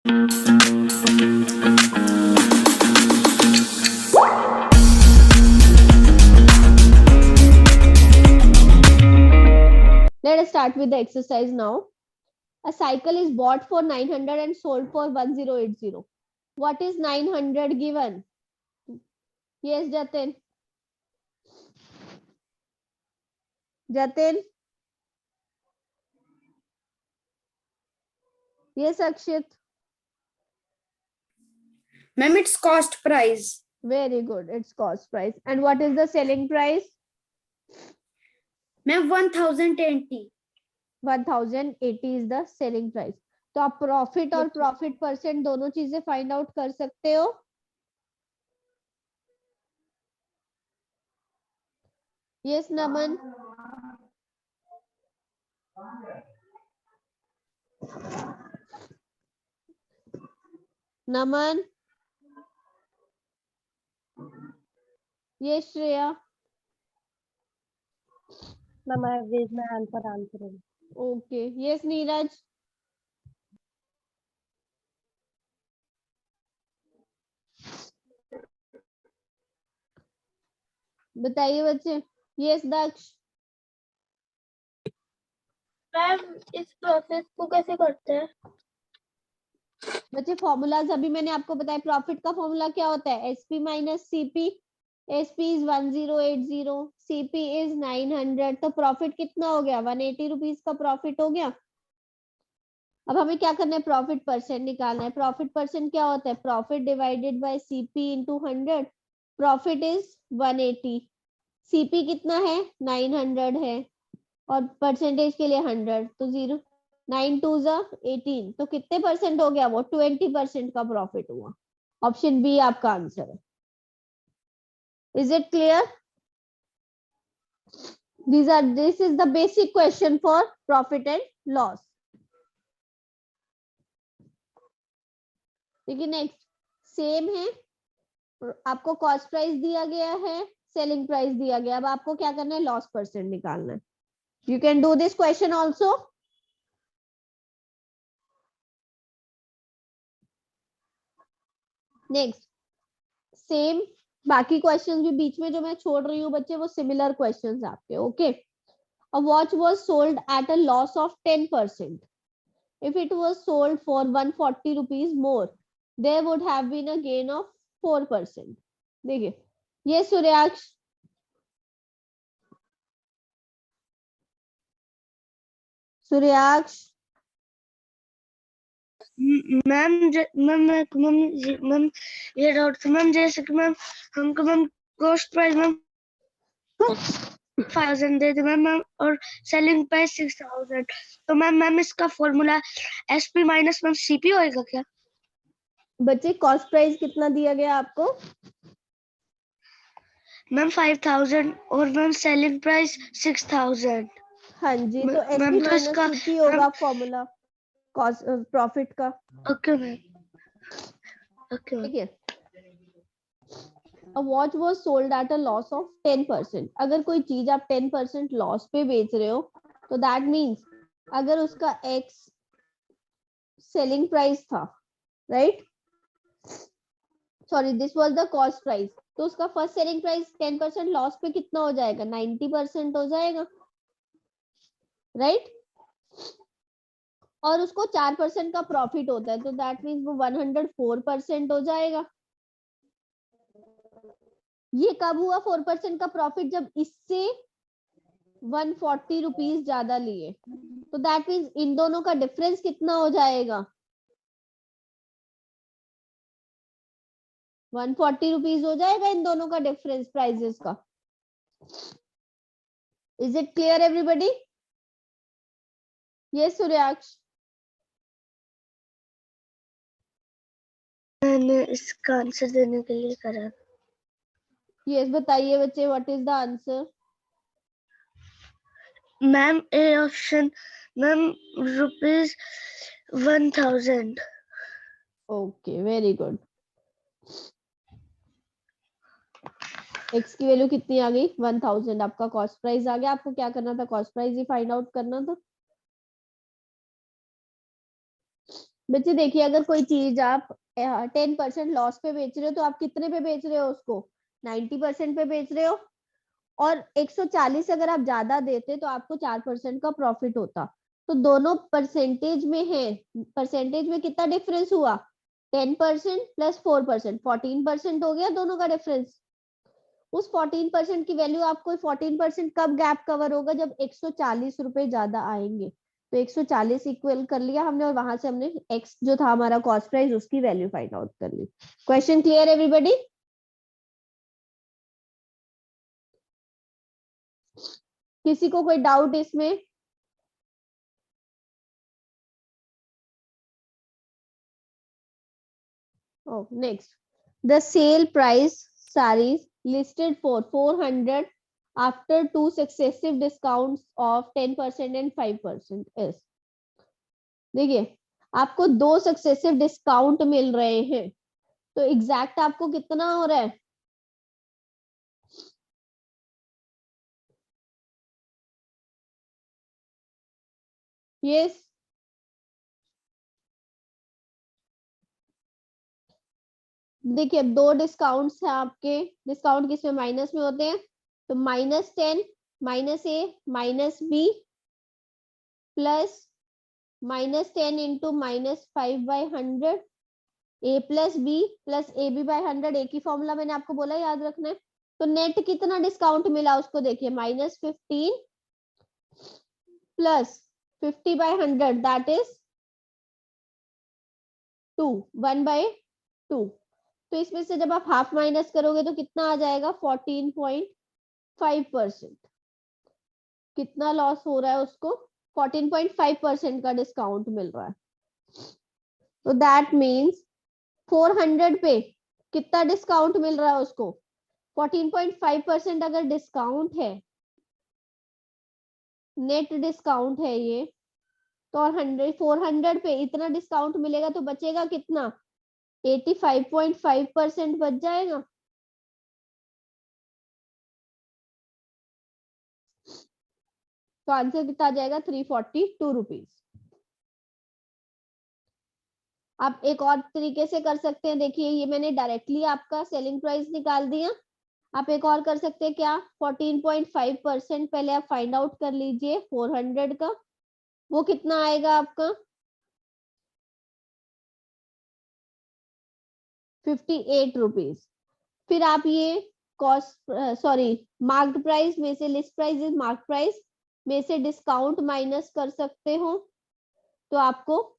Let us start with the exercise now. A cycle is bought for 900 and sold for 1080. What is 900 given? Yes, Jatin. Jatin. Yes, Akshit. Ma'am, it's cost price. Very good. It's cost price. And what is the selling price? Ma'am, 1080. 1080 is the selling price. तो आप profit और profit percent दोनों चीजें find out कर सकते हो. Yes नमन. नमन. ये Shreya. Ma'am, I have raised my hand for answering. Okay. Yes Neeraj. बताइए बच्चे. यस दक्ष. मैम, इस प्रोसेस को कैसे करते हैं? बच्चे फॉर्मूलाज अभी मैंने आपको बताया. प्रॉफिट का फॉर्मूला क्या होता है? SP minus CP. SP is 1080, CP is 900. तो प्रॉफिट कितना हो गया? 180 रुपीज का प्रॉफिट हो गया. अब हमें क्या करना है? प्रॉफिट परसेंट निकालना है. प्रॉफिट परसेंट क्या होता है? Profit divided by CP into 100. Profit is 180. CP कितना है? 900 है और परसेंटेज के लिए 100. तो 0 9 2 18. तो कितने परसेंट हो गया? वो 20% का प्रॉफिट हुआ. ऑप्शन बी आपका आंसर है. Is it clear? This is the basic question for profit and loss. देखिए नेक्स्ट सेम है. आपको कॉस्ट प्राइस दिया गया है, सेलिंग प्राइस दिया गया. अब आपको क्या करना है? लॉस परसेंट निकालना है. You can do this question also. Next same. बाकी क्वेश्चंस भी बीच में जो मैं छोड़ रही हूँ बच्चे वो सिमिलर क्वेश्चंस आपके. Okay. A watch was sold at a loss of 10%. If it was sold for 140 rupees more, there would have been a gain of 4%. देखिए ये सूर्याक्ष. सूर्याक्ष. मैम मैम ये डाउट था मैम. जैसे कि मैम हमको मैम कॉस्ट प्राइस मैम 5000 दे दे ma'am और selling price 6000. तो ma'am इसका formula SP minus ma'am CP होएगा क्या? बच्चे कॉस्ट प्राइस कितना दिया गया आपको? मैम 5000 और मैम सेलिंग प्राइस 6000. हाँ जी. तो एसपी मैम तो माइनस इसका सीपी होगा फॉर्मूला कॉस्ट प्रॉफिट का. Okay ma'am. ओके. ठीक है. A watch was sold at a loss of 10%. अगर कोई चीज आप 10% लॉस पे बेच रहे हो तो दैट मीन्स अगर उसका x सेलिंग प्राइस था, right? Sorry, this was the cost price. तो उसका फर्स्ट सेलिंग प्राइस 10% लॉस पे कितना हो जाएगा? 90% हो जाएगा, राइट? और उसको 4% का प्रॉफिट होता है तो दैट मीन्स वो 104% हो जाएगा. ये कब हुआ 4% का प्रॉफिट? जब इससे 140 रुपीज ज्यादा लिए. तो दैट मीन्स इन दोनों का डिफरेंस कितना हो जाएगा? 140 रुपीज हो जाएगा इन दोनों का डिफरेंस प्राइजेस का. Is it clear everybody? ये सूर्याक्ष. मैंने इसका आंसर देने के लिए करा. यस बताइए बच्चे, what is the answer? Ma'am A option ma'am ₹1000. Okay very good. X की वैल्यू कितनी आ गई? 1000. आपका कॉस्ट प्राइस आ गया. आपको क्या करना था? कॉस्ट प्राइस ही फाइंड आउट करना था. बच्चे देखिए, अगर कोई चीज आप 10% लॉस पे बेच रहे हो तो आप कितने पे बेच रहे हो उसको? 90% पे बेच रहे हो। और 140 अगर आप ज्यादा देते तो आपको 4% का प्रॉफिट होता। तो दोनों परसेंटेज में है, परसेंटेज में कितना डिफरेंस हुआ? 10% प्लस 4%, 14% हो गया दोनों का डिफरेंस। उस 14% की वैल्यू आपको 14% कब गैप कवर होगा? जब 140 रुपए ज्यादा आएंगे। तो 140 इक्वल कर लिया हमने, और वहां से हमने एक्स जो था हमारा कॉस्ट प्राइस, उसकी वैल्यू फाइंड आउट कर ली। Question clear everybody? किसी को कोई डाउट इसमें? Oh, next. The sale price sarees listed for 400 after two successive discounts of 10% and 5% is. देखिए, आपको दो सक्सेसिव डिस्काउंट मिल रहे हैं, तो एग्जैक्ट आपको कितना हो रहा है? यस, देखिए अब दो डिस्काउंट्स हैं आपके। डिस्काउंट किसमें? माइनस में होते हैं। तो -10 -a -b plus -10 into -5/100 a plus B plus A B by 100। एक ही फॉर्मूला मैंने आपको बोला, याद रखना है। तो नेट कितना डिस्काउंट मिला उसको? देखिए -15 प्लस 50/100 दैट इज 2, 1/2। तो इसमें से जब आप हाफ माइनस करोगे तो कितना आ जाएगा? 14.5%। कितना लॉस हो रहा है उसको? 14.5% का डिस्काउंट मिल रहा है। तो दैट मीन्स 400 पे कितना डिस्काउंट मिल रहा है उसको? 14.5% अगर डिस्काउंट है, नेट डिस्काउंट है ये, तो 400 पे इतना डिस्काउंट मिलेगा तो बचेगा कितना? 85.5% बच जाएगा। तो आंसर कितना आ जाएगा? 342 रुपीज। आप एक और तरीके से कर सकते हैं। देखिए, ये मैंने डायरेक्टली आपका सेलिंग प्राइस निकाल दिया। आप एक और कर सकते हैं, क्या? 14.5% पहले आप फाइंड आउट कर लीजिए 400 का। वो कितना आएगा आपका? 58 रुपीज। फिर आप ये कॉस्ट सॉरी मार्क्ड प्राइस में से, list price is marked price में से डिस्काउंट माइनस कर सकते हो, तो आपको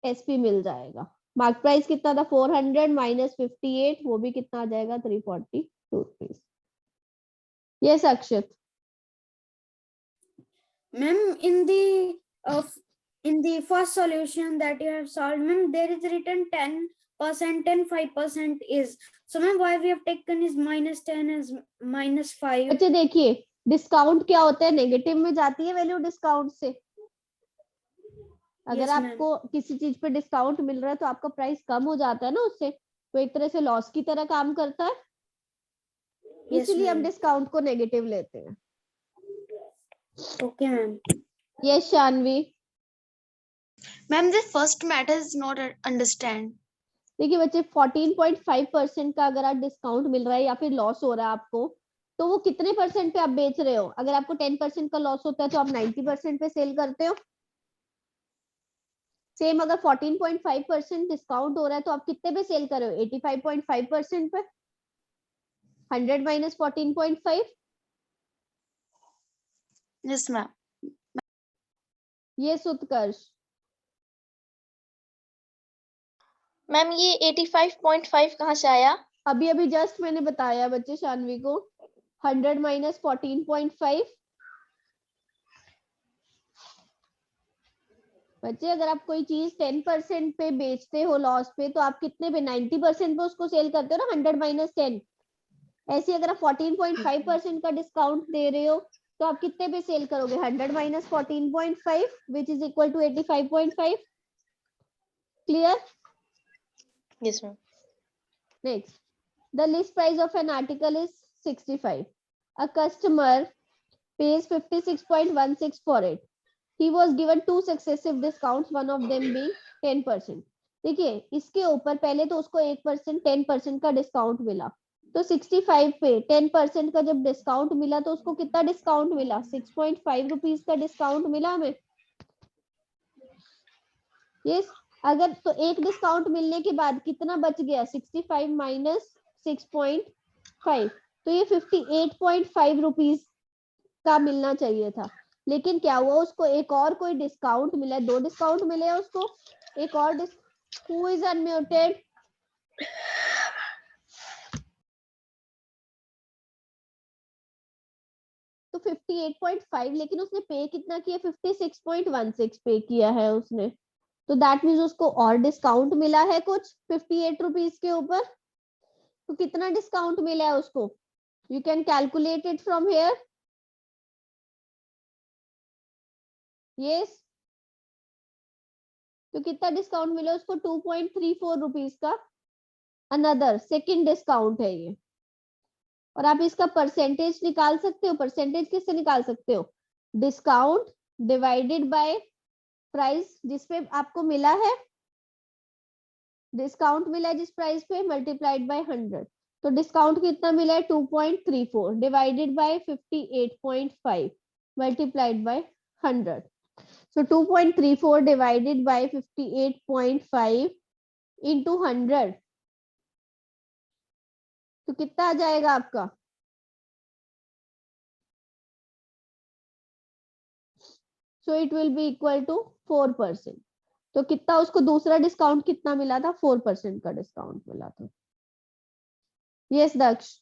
एसपी मिल जाएगा। मार्क प्राइस कितना था? 400 माइनस 58, वो भी कितना आ जाएगा? 342 rupees. Yes Akshat. Ma'am, in the first solution that you have solved, ma'am, there is written 10% and 5% is. So, ma'am, why we have taken is -10 as -5? अच्छा देखिए, डिस्काउंट क्या होता है? नेगेटिव में जाती है वैल्यू डिस्काउंट से। अगर Yes, ma'am. आपको किसी चीज पे डिस्काउंट मिल रहा है तो आपका प्राइस कम हो जाता है ना उससे, तो एक तरह से लॉस की तरह काम करता है। Yes, इसलिए हम ma'am. डिस्काउंट को नेगेटिव लेते हैं। Okay, ma'am. Yes Shanvi. Ma'am, the first matter is not understand. देखिए बच्चे, 14.5% का अगर आप डिस्काउंट मिल रहा है या फिर लॉस हो रहा है आपको, तो वो कितने परसेंट पे आप बेच रहे हो? अगर आपको 10% का लॉस होता है तो आप 90% पे सेल करते हो। सेम अगर 14.5% डिस्काउंट हो रहा है तो आप कितने पे सेल कर रहे हो? 85.5% पे। 100 माइनस 14.5। Yes, ma'am. ये उत्कर्ष। मैम ये 85.5 कहाँ से आया? अभी अभी जस्ट मैंने बताया बच्चे शानवी को। 100 माइनस 14.5। बच्चे, अगर आप कोई चीज 10% पे बेचते हो लॉस पे, तो आप कितने पे? 90% पे उसको सेल करते हो ना, 100 माइनस 10। ऐसे अगर आप 14.5% का डिस्काउंट दे रहे हो तो आप कितने पे सेल करोगे? 100 minus 14.5 which is equal to 85.5। Clear? Yes, ma'am. Next, the list price of an article is 65. A customer pays 56.16 for it. he was given 2 successive discounts, one of them being 10%. देखिए इसके ऊपर पहले तो उसको 1% 10% का discount मिला, तो 65 पे 10% का जब डिस्काउंट मिला तो उसको कितना डिस्काउंट मिला, 6.5 रुपीज का डिस्काउंट मिला हमें। यस, अगर तो एक डिस्काउंट मिलने के बाद कितना बच गया, 65 माइनस 6.5, तो ये 58.5 रुपीज का मिलना चाहिए था। लेकिन क्या हुआ, उसको एक और कोई डिस्काउंट मिला, 2 डिस्काउंट मिले हैं उसको, एक और हु इज अनम्यूटेड, तो 58.5, लेकिन उसने पे कितना किया, 56.16 पे किया है उसने, तो दैट मीन्स उसको और डिस्काउंट मिला है कुछ 58 रुपीज के ऊपर। तो कितना डिस्काउंट मिला है उसको, you can calculate it from here. Yes, तो कितना डिस्काउंट मिला उसको, 2.34 रुपीज का अनदर सेकंड डिस्काउंट है ये। और आप इसका परसेंटेज निकाल सकते हो, परसेंटेज किससे निकाल सकते हो, डिस्काउंट डिवाइडेड बाय प्राइस जिसपे आपको मिला है, डिस्काउंट मिला है जिस प्राइस पे, मल्टीप्लाइड बाय 100। तो डिस्काउंट कितना मिला है, 2.34 divided by 58.5 multiplied by 100। So 2.34 divided by 58.5 into 100, तो कितना आ जाएगा आपका, so it will be equal to 4%। तो कितना उसको दूसरा डिस्काउंट कितना मिला था, 4% का डिस्काउंट मिला था। यस दक्ष।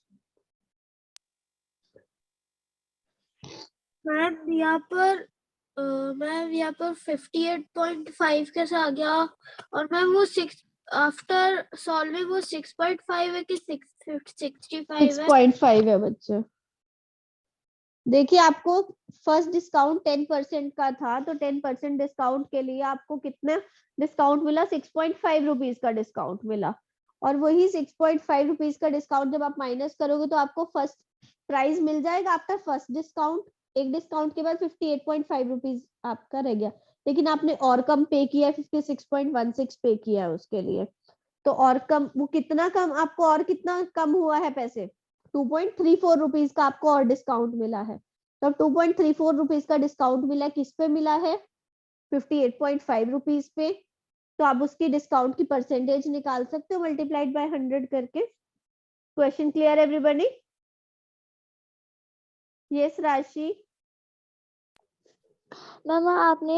मैम यहाँ पर 58.5 कैसे आ गया, और मैम वो 6 आफ्टर सॉल्विंग वो 6.5 है कि 65 है? 6.5 है बच्चे। देखिए आपको फर्स्ट डिस्काउंट 10% का था, तो 10% डिस्काउंट के लिए आपको कितना डिस्काउंट मिला, 6.5 रुपीज का डिस्काउंट मिला। और वही 6.5 रुपीज का डिस्काउंट जब आप माइनस करोगे तो आपको फर्स्ट प्राइस मिल जाएगा आफ्टर फर्स्ट डिस्काउंट। एक डिस्काउंट के बाद 58.5 रुपीज आपका रह गया, लेकिन आपने और कम पे किया, 56.16 पे किया है उसके लिए। तो और कम, वो कितना कम आपको, और कितना कम हुआ है पैसे, 2.34 रुपीज का आपको और डिस्काउंट मिला है। तो 2.34 रुपीज का डिस्काउंट मिला, किस पे मिला है, 58.5 रुपीज पे। तो आप उसकी डिस्काउंट की परसेंटेज निकाल सकते हो मल्टीप्लाइड बाय 100 करके। Question clear everybody? यस राशि। मैम आपने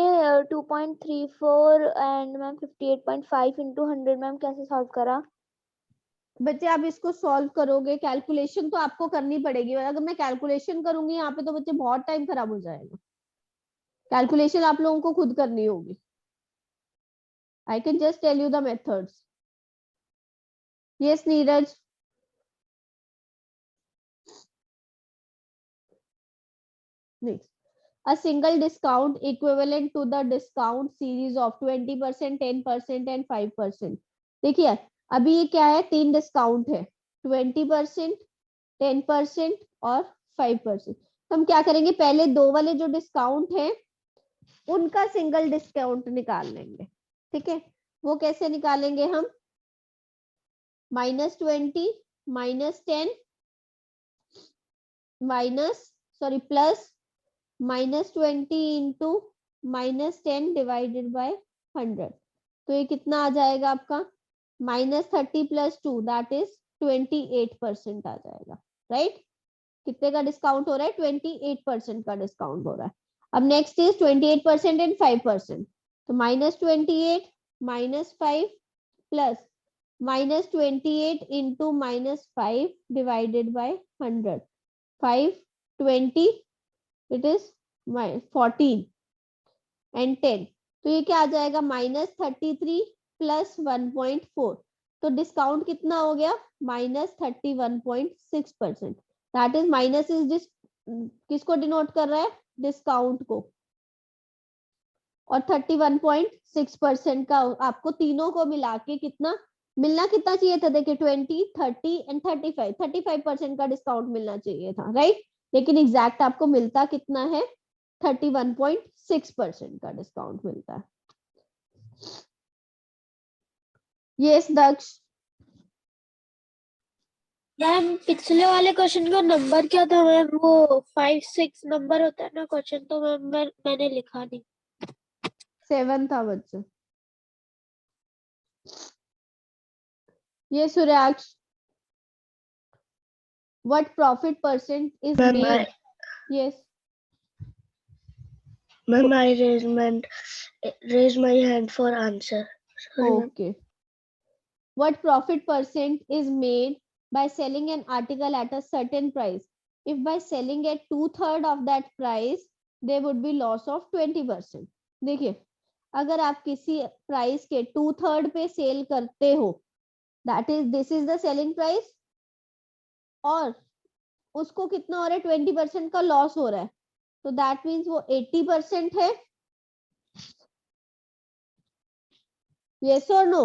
2.34 एंड मैम 58.5 इंटू 100 मैम कैसे सॉल्व करा? बच्चे आप इसको सॉल्व करोगे, कैलकुलेशन तो आपको करनी पड़ेगी, अगर मैं कैलकुलेशन करूंगी यहाँ पे तो बच्चे बहुत टाइम खराब हो जाएगा। कैलकुलेशन आप लोगों को खुद करनी होगी। I can just tell you the methods. Yes Neeraj. Next, a single discount equivalent to the discount series of 20%, 10% and 5%। देखिए अभी ये क्या है, 3 डिस्काउंट है, 20%, 10% और 5%। तो हम क्या करेंगे, पहले 2 वाले जो डिस्काउंट है उनका सिंगल डिस्काउंट निकाल लेंगे। ठीक है, वो कैसे निकालेंगे हम, -20 -10 प्लस -20 इंटू -10 डिवाइडेड बाय 100। तो ये कितना आ जाएगा आपका, -30 प्लस 2 दैट इज 28% आ जाएगा। राइट, कितने का डिस्काउंट हो रहा है, 28% का डिस्काउंट हो रहा है। अब नेक्स्ट इज 28% एंड 5%। तो -28 -5 plus -28 into -5 divided by 100, 5 20 it is 14 and 10। तो ये क्या आ जाएगा, -33 प्लस 1.4। तो डिस्काउंट कितना हो गया, -31.6%। दैट इज माइनस इज किसको डिनोट कर रहा है, डिस्काउंट को। और 31.6% का आपको तीनों को मिला के कितना मिलना, कितना चाहिए था, देखिए 20, 30 एंड 35% का डिस्काउंट मिलना चाहिए था। राइट, लेकिन एग्जैक्ट आपको मिलता कितना है, 31.6% का डिस्काउंट मिलता है। यस दक्ष। मैम पिछले वाले क्वेश्चन का नंबर क्या था मैम? वो 5-6 नंबर होता है ना क्वेश्चन, तो मैंने लिखा नहीं। 7 था बच्चे। ये सूर्याक्ष, what profit percent is Ma'am, made? Yes. Ma'am, I raise my hand for answer. Sorry, ma'am. Okay. What profit percent is made by selling an article at a certain price? If by selling at 2/3 of that price, there would be loss of 20%. देखिए, अगर आप किसी price के 2/3 पे cell करते हो, this is the selling price, और उसको कितना हो रहा है, 20% का लॉस हो रहा है, तो दैट मीन्स वो 80% है। यस और नो?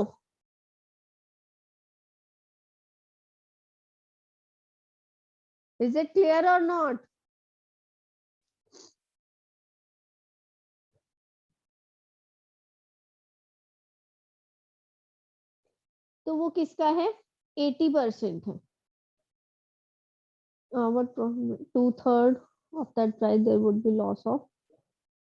इज इट क्लियर और नॉट? तो वो किसका है? 80% है। what 2/3 of that price there would be loss of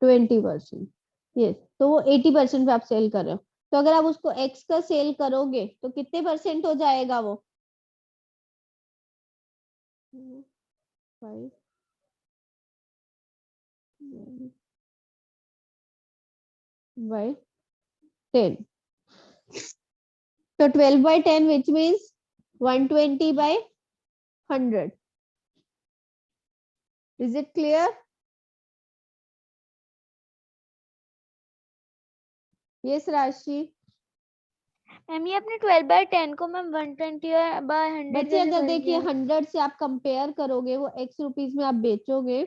20%. yes, तो वो 80% पे आप सेल कर रहे हो, तो अगर आप उसको x का सेल करोगे तो कितने परसेंट हो जाएगा वो? 5 by 10. So 12 by 10, which means 120 by 100. Is it clear? Yes, Rashi. Ma'am ये अपने 12 by 10 को मैम 120 by 100 बच्चे कैसे अगर कर देखिए दिया? 100 से आप कंपेयर करोगे, वो x रुपीस में आप बेचोगे,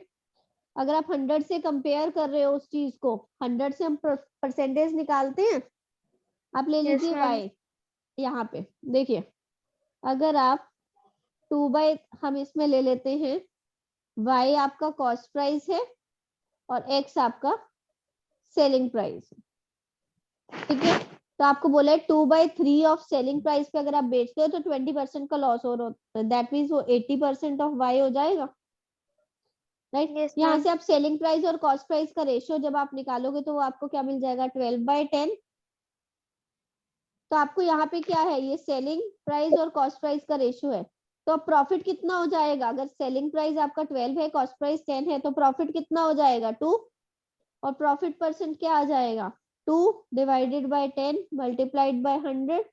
अगर आप 100 से कंपेयर कर रहे हो उस चीज को, 100 से हम परसेंटेज निकालते हैं, आप ले Yes, लीजिए ma'am. y, यहाँ पे देखिए, अगर आप 2 by हम इसमें ले लेते हैं, y आपका कॉस्ट प्राइस है और x आपका सेलिंग प्राइस है, ठीक है? तो आपको बोला है 2/3 ऑफ सेलिंग प्राइस पे अगर आप बेचते हो तो 20% का लॉस हो रहा है, दैट मीन्स वो 80% ऑफ y हो जाएगा, राइट? Yes, यहाँ ma'am. से आप सेलिंग प्राइस और कॉस्ट प्राइस का रेशियो जब आप निकालोगे तो वो आपको क्या मिल जाएगा? 12/10। तो आपको यहाँ पे क्या है, ये सेलिंग प्राइस और कॉस्ट प्राइस का रेशियो है, तो अब प्रॉफिट कितना हो जाएगा? अगर सेलिंग प्राइस आपका 12 है, कॉस्ट प्राइस 10 है, तो प्रॉफिट कितना हो जाएगा? 2। और प्रॉफिट परसेंट क्या आ जाएगा? 2 डिवाइडेड बाय 10 मल्टीप्लाइड बाय 100,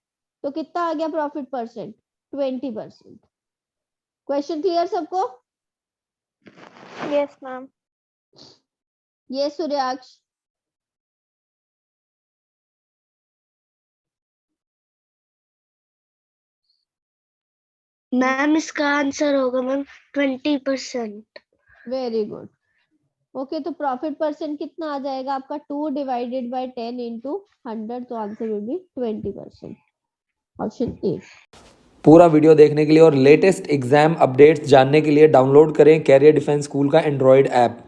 तो कितना आ गया प्रॉफिट परसेंट? 20%। क्वेश्चन क्लियर सबको? Yes, ma'am. ये सूर्याक्ष। मैम इसका आंसर होगा मैम 20%. Very good. ओके, तो प्रॉफिट परसेंट कितना आ जाएगा आपका? 2 डिवाइडेड बाय 10 इंटू 100, तो answer will be 20%। Option A. पूरा वीडियो देखने के लिए और लेटेस्ट एग्जाम अपडेट्स जानने के लिए डाउनलोड करें कैरियर डिफेंस स्कूल का एंड्रॉयड ऐप।